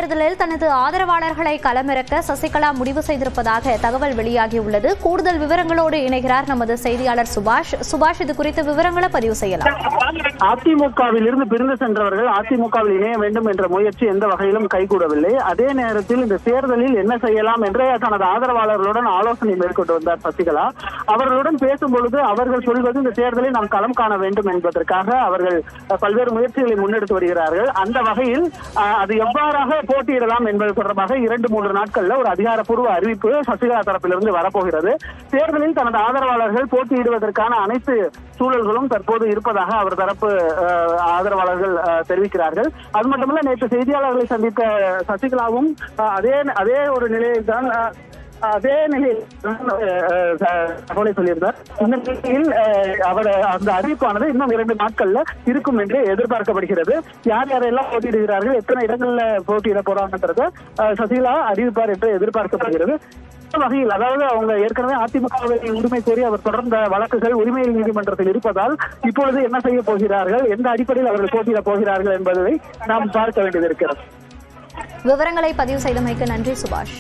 தேர்தலில் தனது ஆதரவாளர்களை களமிறக்க சசிகலா முடிவு செய்திருப்பதாக தகவல் வெளியாகியுள்ளது. கூடுதல் விவரங்களோடு இணைகிறார் நமது செய்தியாளர் சுபாஷ். இது குறித்த விவரங்களை பதிவு செய்யலாம். அதிமுகவில் இருந்து பிரிந்து சென்றவர்கள் அதிமுகவில் இணைய வேண்டும் என்ற முயற்சி எந்த வகையிலும் கைகூடவில்லை. அதே நேரத்தில் இந்த தேர்தலில் என்ன செய்யலாம் என்றே தனது ஆதரவாளர்களுடன் ஆலோசனை மேற்கொண்டு வந்தார் சசிகலா. அவர்களுடன் பேசும் பொழுது அவர்கள் சொல்வது இந்த தேர்தலில் நாம் களம் காண வேண்டும் என்பதற்காக அவர்கள் பல்வேறு முயற்சிகளை முன்னெடுத்து வருகிறார்கள். அந்த வகையில் அது எவ்வாறாக போட்டியிடலாம் என்பது தொடர்பாக 2-3 நாட்கள்ல ஒரு அதிகாரப்பூர்வ அறிவிப்பு சசிகலா தரப்பிலிருந்து வரப்போகிறது. தேர்தலில் தனது ஆதரவாளர்கள் போட்டியிடுவதற்கான அனைத்து சூழல்களும் தற்போது இருப்பதாக அவர் தரப்பு ஆதரவாளர்கள் தெரிவிக்கிறார்கள். அது மட்டுமல்ல, நேற்று செய்தியாளர்களை சந்தித்த சசிகலாவும் அதே ஒரு நிலையில் தான் தகவலை சொல்லியிருந்தார். இந்த நிலையில் அவர் அந்த அறிவிப்பானது இன்னும் 2 நாட்கள்ல இருக்கும் என்று எதிர்பார்க்கப்படுகிறது. யார் யாரெல்லாம் போட்டியிடுகிறார்கள், எத்தனை இடங்கள்ல போட்டியிட போறாங்கன்றத சசிகலா அறிவிப்பார் என்று எதிர்பார்க்கப்படுகிறது. வகையில், அதாவது அவங்க ஏற்கனவே அதிமுகவை உரிமை கோரி அவர் தொடர்ந்த வழக்குகள் உரிமையில் நீதிமன்றத்தில் இருப்பதால் இப்பொழுது என்ன செய்ய போகிறார்கள், எந்த அடிப்படையில் அவர்கள் போட்டியிட போகிறார்கள் என்பதை நாம் பார்க்க வேண்டியது இருக்கிறது. விவரங்களை பதிவு செய்தமைக்கு நன்றி சுபாஷ்.